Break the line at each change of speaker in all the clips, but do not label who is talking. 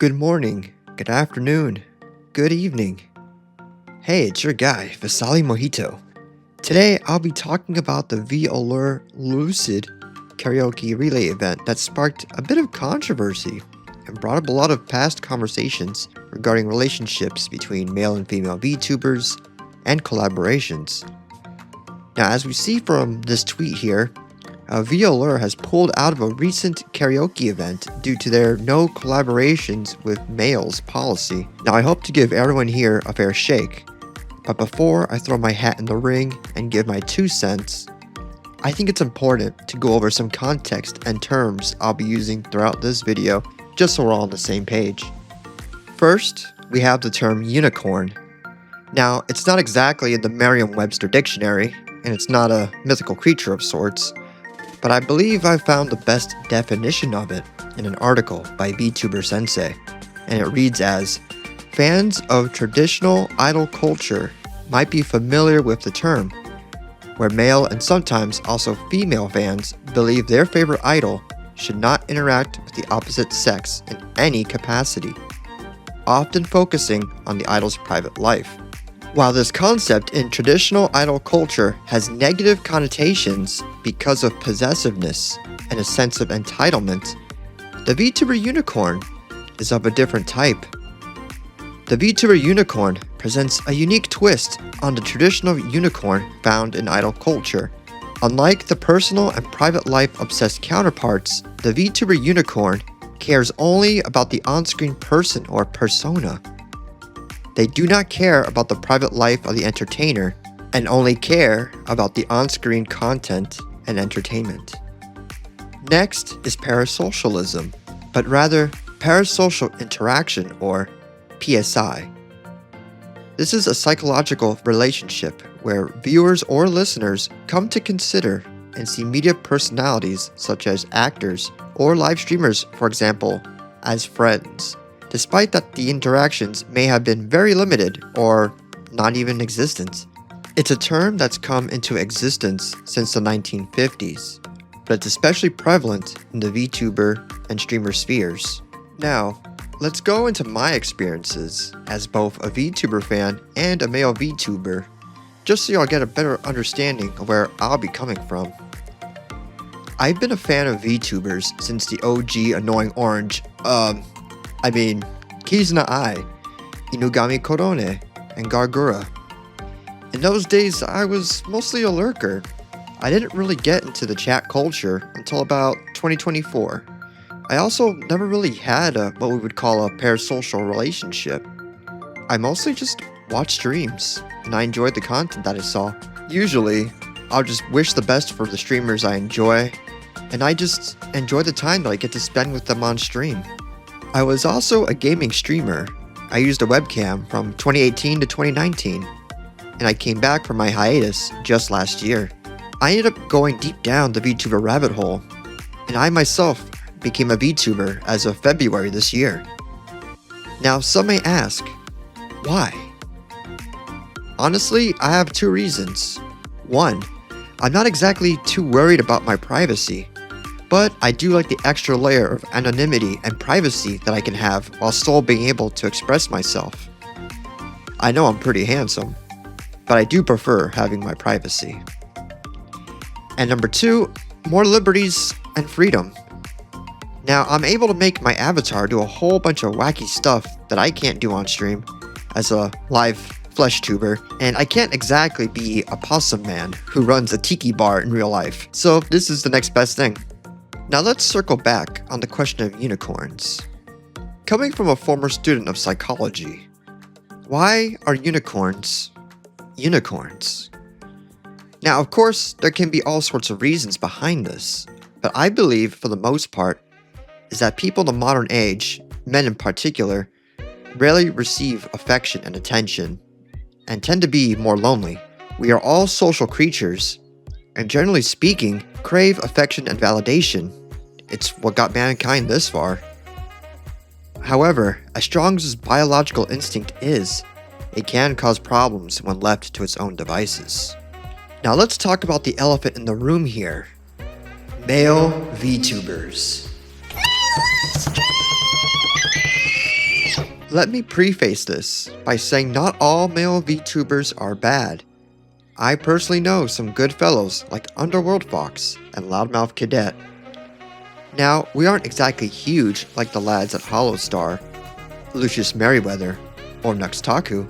Good morning, good afternoon, good evening. Hey, it's your guy, Vassali. Today, I'll be talking about the VAllure Lucid Karaoke Relay event that sparked a bit of controversy and brought up a lot of past conversations regarding relationships between male and female VTubers and collaborations. Now, as we see from this tweet here, VAllure has pulled out of a recent karaoke event due to their no collaborations with males policy. Now, I hope to give everyone here a fair shake, but before I throw my hat in the ring and give my 2 cents, I think it's important to go over some context and terms I'll be using throughout this video, just so we're all on the same page. First, we have the term unicorn. Now, it's not exactly in the Merriam-Webster dictionary, and it's not a mythical creature of sorts, but I believe I found the best definition of it in an article by VTuber Sensei, and it reads as, fans of traditional idol culture might be familiar with the term, where male and sometimes also female fans believe their favorite idol should not interact with the opposite sex in any capacity, often focusing on the idol's private life. While this concept in traditional idol culture has negative connotations because of possessiveness and a sense of entitlement, the VTuber unicorn is of a different type. The VTuber unicorn presents a unique twist on the traditional unicorn found in idol culture. Unlike the personal and private life obsessed counterparts, the VTuber unicorn cares only about the on-screen person or persona. They do not care about the private life of the entertainer and only care about the on-screen content and entertainment. Next is parasocialism, but rather parasocial interaction or PSI. This is a psychological relationship where viewers or listeners come to consider and see media personalities such as actors or live streamers, for example, as friends, despite that the interactions may have been very limited or not even existent. It's a term that's come into existence since the 1950s, but it's especially prevalent in the VTuber and streamer spheres. Now, let's go into my experiences as both a VTuber fan and a male VTuber, just so y'all get a better understanding of where I'll be coming from. I've been a fan of VTubers since the OG Annoying Orange, Kizuna Ai, Inugami Korone, and Gargura. In those days, I was mostly a lurker. I didn't really get into the chat culture until about 2024. I also never really had what we would call a parasocial relationship. I mostly just watched streams, and I enjoyed the content that I saw. Usually, I'll just wish the best for the streamers I enjoy, and I just enjoy the time that I get to spend with them on stream. I was also a gaming streamer. I used a webcam from 2018 to 2019, and I came back from my hiatus just last year. I ended up going deep down the VTuber rabbit hole, and I myself became a VTuber as of February this year. Now, some may ask, why? Honestly, I have 2 reasons. 1, I'm not exactly too worried about my privacy, but I do like the extra layer of anonymity and privacy that I can have while still being able to express myself. I know I'm pretty handsome, but I do prefer having my privacy. And number 2, more liberties and freedom. Now, I'm able to make my avatar do a whole bunch of wacky stuff that I can't do on stream as a live flesh tuber, and I can't exactly be a possum man who runs a tiki bar in real life, so this is the next best thing. Now let's circle back on the question of unicorns. Coming from a former student of psychology, why are unicorns unicorns? Now, of course, there can be all sorts of reasons behind this, but I believe for the most part is that people in the modern age, men in particular, rarely receive affection and attention, and tend to be more lonely. We are all social creatures, and generally speaking, crave affection and validation. It's what got mankind this far. However, as strong as biological instinct is, it can cause problems when left to its own devices. Now let's talk about the elephant in the room here. Male VTubers. Let me preface this by saying not all male VTubers are bad. I personally know some good fellows like Underworld Fox and Loudmouth Cadet. Now, we aren't exactly huge like the lads at Hollowstar, Lucius Merriweather, or Nuxtaku,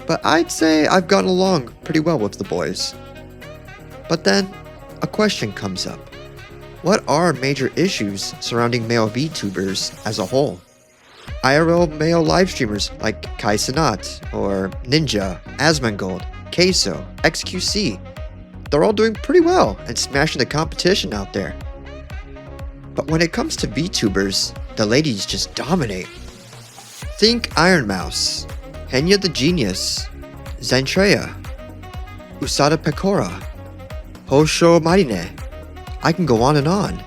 but I'd say I've gotten along pretty well with the boys. But then, a question comes up. What are major issues surrounding male VTubers as a whole? IRL male live streamers like Kai Cenat, or Ninja, Asmongold, Queso, XQC, they're all doing pretty well and smashing the competition out there. But when it comes to VTubers, the ladies just dominate. Think Iron Mouse, Henya the Genius, Zentreya, Usada Pecora, Hosho Marine. I can go on and on.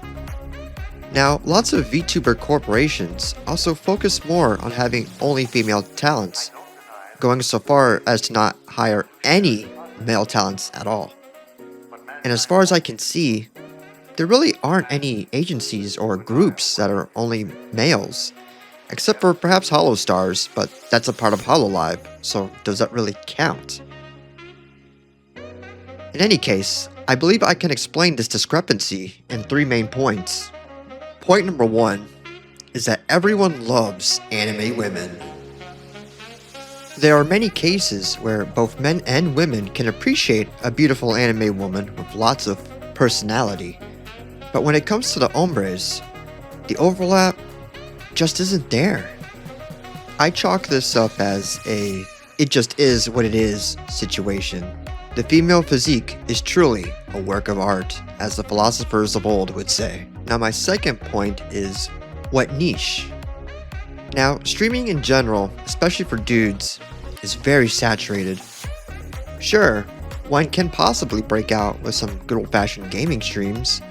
Now, lots of VTuber corporations also focus more on having only female talents, going so far as to not hire any male talents at all. And as far as I can see, there really aren't any agencies or groups that are only males, except for perhaps Hollowstars, but that's a part of HoloLive, so does that really count? In any case, I believe I can explain this discrepancy in 3 main points. Point number 1 is that everyone loves anime women. There are many cases where both men and women can appreciate a beautiful anime woman with lots of personality, but when it comes to the hombres, the overlap just isn't there. I chalk this up as a "it just is what it is" situation. The female physique is truly a work of art, as the philosophers of old would say. Now my second point is, what niche? Now, streaming in general, especially for dudes, is very saturated. Sure, one can possibly break out with some good old-fashioned gaming streams,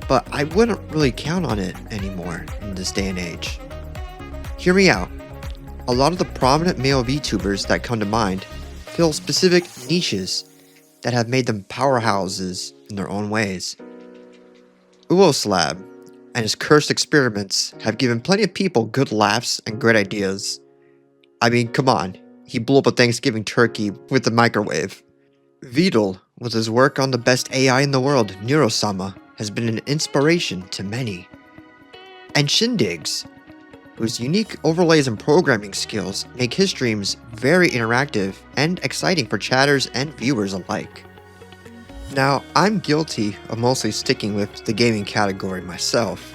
but I wouldn't really count on it anymore in this day and age. Hear me out. A lot of the prominent male VTubers that come to mind fill specific niches that have made them powerhouses in their own ways. Uoslab and his cursed experiments have given plenty of people good laughs and great ideas. I mean, come on, he blew up a Thanksgiving turkey with the microwave. Vidal, with his work on the best AI in the world, Neurosama, has been an inspiration to many. And Shindigs, whose unique overlays and programming skills make his streams very interactive and exciting for chatters and viewers alike. Now, I'm guilty of mostly sticking with the gaming category myself,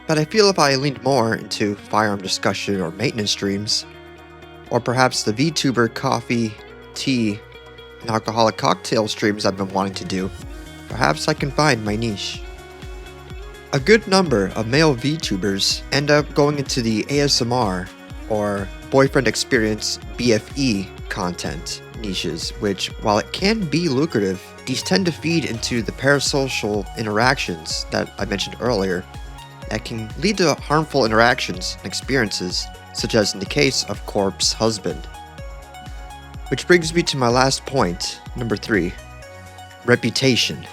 but I feel if I leaned more into firearm discussion or maintenance streams, or perhaps the VTuber coffee, tea, and alcoholic cocktail streams I've been wanting to do, perhaps I can find my niche. A good number of male VTubers end up going into the ASMR or boyfriend experience BFE content niches, which, while it can be lucrative, these tend to feed into the parasocial interactions that I mentioned earlier that can lead to harmful interactions and experiences, such as in the case of Corp's husband. Which brings me to my last point, number 3, reputation.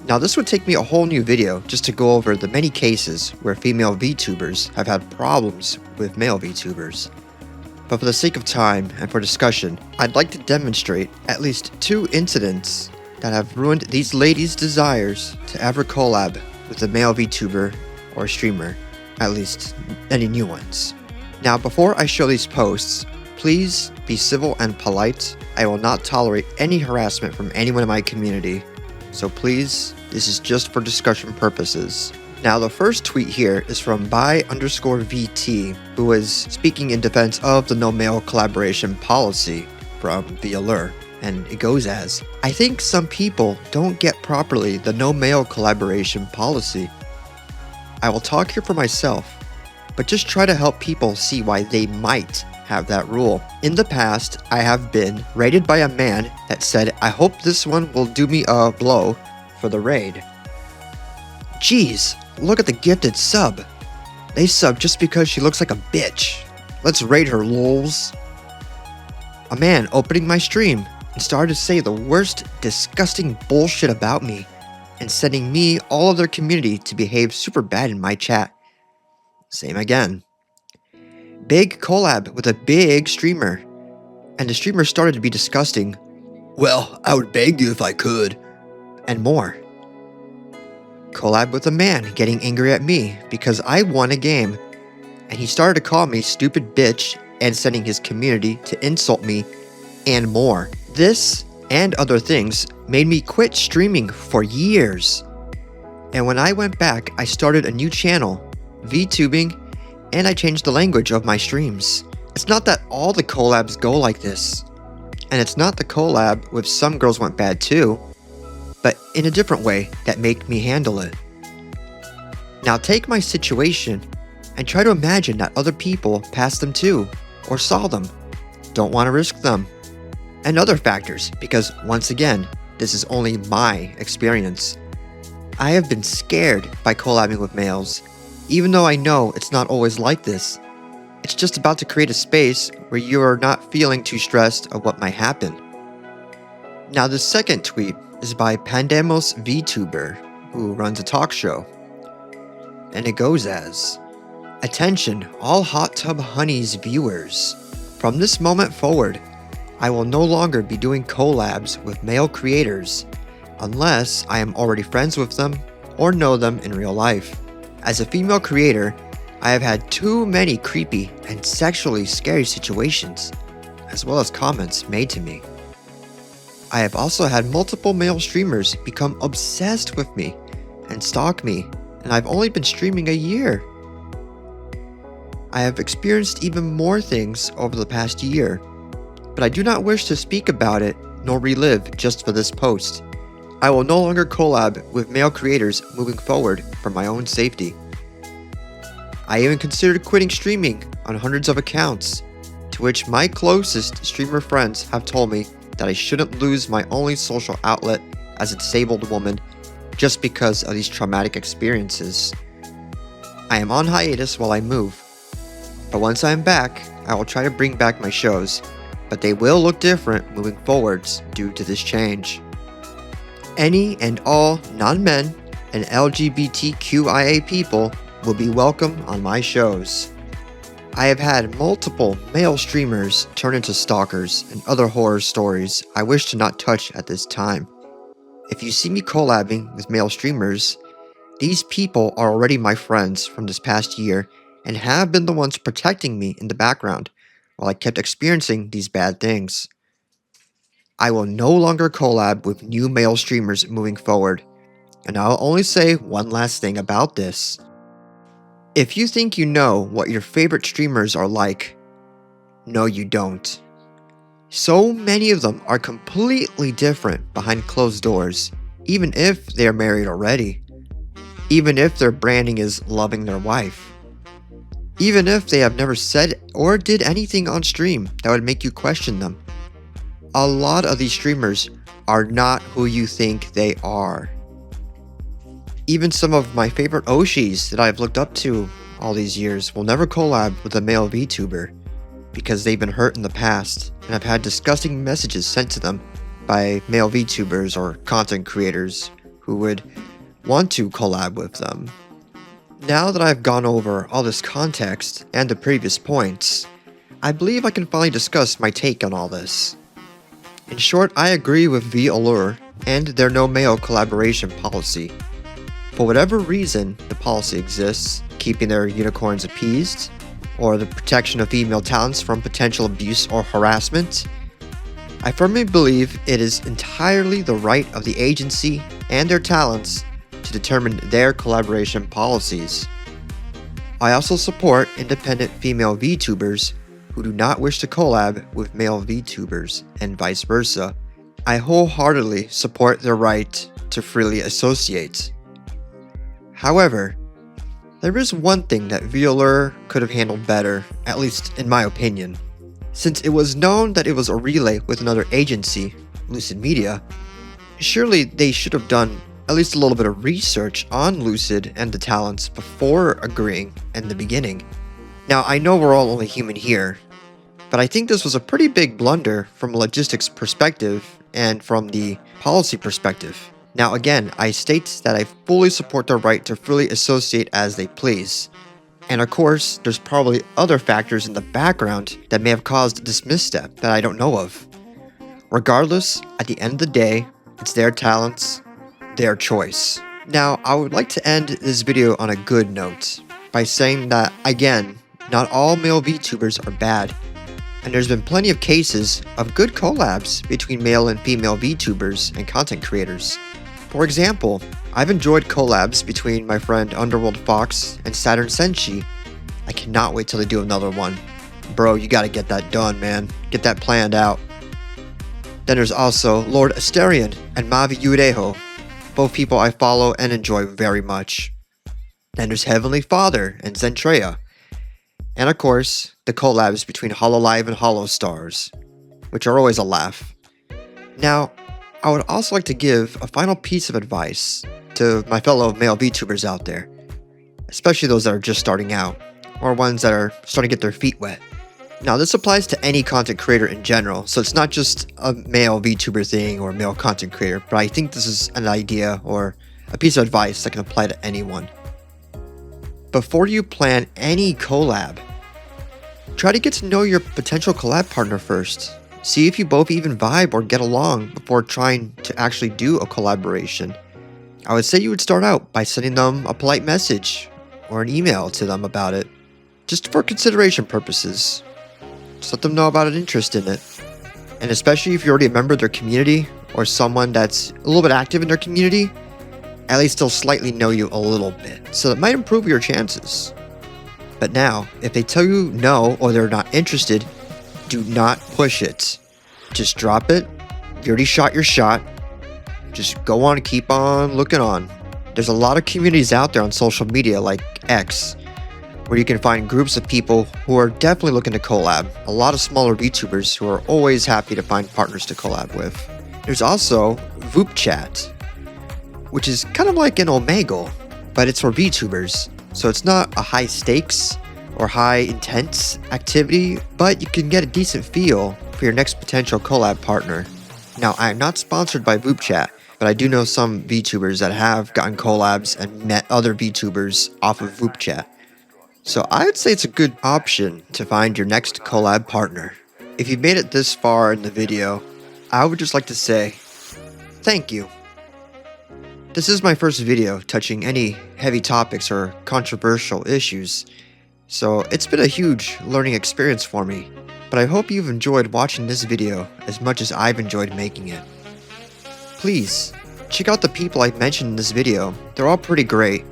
Now this would take me a whole new video just to go over the many cases where female VTubers have had problems with male VTubers. But for the sake of time and for discussion, I'd like to demonstrate at least 2 incidents that have ruined these ladies' desires to ever collab with a male VTuber or streamer, at least any new ones. Now before I show these posts, please be civil and polite. I will not tolerate any harassment from anyone in my community, so please, this is just for discussion purposes. Now the first tweet here is from by_VT, who is speaking in defense of the no male collaboration policy from VAllure, and it goes as, I think some people don't get properly the no male collaboration policy. I will talk here for myself, but just try to help people see why they might have that rule. In the past, I have been raided by a man that said, I hope this one will do me a blow for the raid. Jeez, look at the gifted sub. They sub just because she looks like a bitch. Let's raid her, lols. A man opening my stream and started to say the worst disgusting bullshit about me and sending me all of their community to behave super bad in my chat. Same again. Big collab with a big streamer. And the streamer started to be disgusting. Well, I would beg you if I could. And more. Collab with a man getting angry at me because I won a game. And he started to call me stupid bitch and sending his community to insult me and more. This and other things made me quit streaming for years. And when I went back, I started a new channel, VTubing, and I changed the language of my streams. It's not that all the collabs go like this. And it's not the collab with some girls went bad too, but in a different way that make me handle it. Now take my situation and try to imagine that other people passed them too, or saw them, don't want to risk them, and other factors, because once again, this is only my experience. I have been scared by collabing with males, even though I know it's not always like this. It's just about to create a space where you are not feeling too stressed of what might happen. Now the second tweet is by Male Vtubers, who runs a talk show. And it goes as, "Attention all Hot Tub Honeys viewers. From this moment forward, I will no longer be doing collabs with male creators unless I am already friends with them or know them in real life. As a female creator, I have had too many creepy and sexually scary situations, as well as comments made to me. I have also had multiple male streamers become obsessed with me and stalk me, and I've only been streaming a year. I have experienced even more things over the past year, but I do not wish to speak about it nor relive just for this post. I will no longer collab with male creators moving forward for my own safety. I even considered quitting streaming on hundreds of accounts, to which my closest streamer friends have told me that I shouldn't lose my only social outlet as a disabled woman just because of these traumatic experiences. I am on hiatus while I move, but once I am back, I will try to bring back my shows, but they will look different moving forwards due to this change. Any and all non-men and LGBTQIA people will be welcome on my shows. I have had multiple male streamers turn into stalkers and other horror stories I wish to not touch at this time. If you see me collabing with male streamers, these people are already my friends from this past year and have been the ones protecting me in the background while I kept experiencing these bad things. I will no longer collab with new male streamers moving forward, and I'll only say one last thing about this. If you think you know what your favorite streamers are like, no you don't. So many of them are completely different behind closed doors, even if they are married already. Even if their branding is loving their wife. Even if they have never said or did anything on stream that would make you question them. A lot of these streamers are not who you think they are. Even some of my favorite Oshis that I've looked up to all these years will never collab with a male VTuber because they've been hurt in the past and have had disgusting messages sent to them by male VTubers or content creators who would want to collab with them. Now that I've gone over all this context and the previous points, I believe I can finally discuss my take on all this. In short, I agree with VAllure and their no male collaboration policy. For whatever reason the policy exists, keeping their unicorns appeased, or the protection of female talents from potential abuse or harassment, I firmly believe it is entirely the right of the agency and their talents to determine their collaboration policies. I also support independent female VTubers who do not wish to collab with male VTubers and vice versa. I wholeheartedly support their right to freely associate. However, there is one thing that VAllure could have handled better, at least in my opinion. Since it was known that it was a relay with another agency, Lucid Media, surely they should have done at least a little bit of research on Lucid and the talents before agreeing in the beginning. Now, I know we're all only human here, but I think this was a pretty big blunder from a logistics perspective and from the policy perspective. Now again, I state that I fully support their right to freely associate as they please. And of course, there's probably other factors in the background that may have caused this misstep that I don't know of. Regardless, at the end of the day, it's their talents, their choice. Now, I would like to end this video on a good note by saying that, again, not all male VTubers are bad, and there's been plenty of cases of good collabs between male and female VTubers and content creators. For example, I've enjoyed collabs between my friend Underworld Fox and Saturn Senshi. I cannot wait till they do another one. Bro, you gotta get that done, man. Get that planned out. Then there's also Lord Asterion and Mavi Ureho, both people I follow and enjoy very much. Then there's Heavenly Father and Zentreya. And of course, the collabs between Hololive and Holostars, which are always a laugh. Now, I would also like to give a final piece of advice to my fellow male VTubers out there, especially those that are just starting out, or ones that are starting to get their feet wet. Now, this applies to any content creator in general, so it's not just a male VTuber thing or male content creator, but I think this is an idea or a piece of advice that can apply to anyone. Before you plan any collab, try to get to know your potential collab partner first. See if you both even vibe or get along before trying to actually do a collaboration. I would say you would start out by sending them a polite message or an email to them about it, just for consideration purposes. Just let them know about an interest in it. And especially if you're already a member of their community or someone that's a little bit active in their community, at least they'll slightly know you a little bit, so that might improve your chances. But now, if they tell you no or they're not interested, do not push it. Just drop it. You already shot your shot. Just go on and keep on looking on. There's a lot of communities out there on social media like X, where you can find groups of people who are definitely looking to collab. A lot of smaller VTubers who are always happy to find partners to collab with. There's also VoopChat, which is kind of like an Omegle, but it's for VTubers. So it's not a high stakes or high intense activity, but you can get a decent feel for your next potential collab partner. Now, I am not sponsored by VoopChat, but I do know some VTubers that have gotten collabs and met other VTubers off of VoopChat. So I would say it's a good option to find your next collab partner. If you've made it this far in the video, I would just like to say, thank you. This is my first video touching any heavy topics or controversial issues, so it's been a huge learning experience for me, but I hope you've enjoyed watching this video as much as I've enjoyed making it. Please, check out the people I've mentioned in this video. They're all pretty great,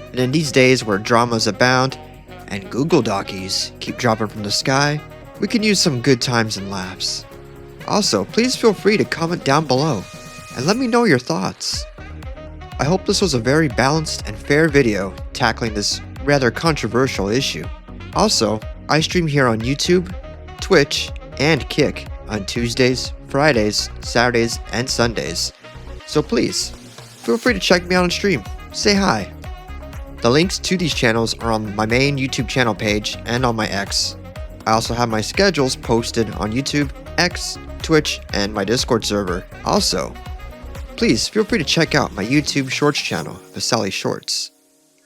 and in these days where dramas abound and Google Docies keep dropping from the sky, we can use some good times and laughs. Also, please feel free to comment down below and let me know your thoughts. I hope this was a very balanced and fair video tackling this rather controversial issue. Also, I stream here on YouTube, Twitch, and Kick on Tuesdays, Fridays, Saturdays, and Sundays. So please, feel free to check me out on stream. Say hi. The links to these channels are on my main YouTube channel page and on my X. I also have my schedules posted on YouTube, X, Twitch, and my Discord server. Also, please feel free to check out my YouTube Shorts channel, Vasali Shorts.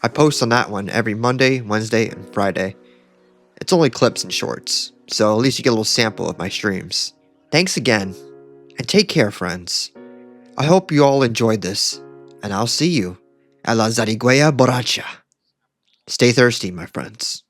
I post on that one every Monday, Wednesday, and Friday. It's only clips and shorts, so at least you get a little sample of my streams. Thanks again, and take care, friends. I hope you all enjoyed this, and I'll see you at La Zarigüeya Borracha. Stay thirsty, my friends.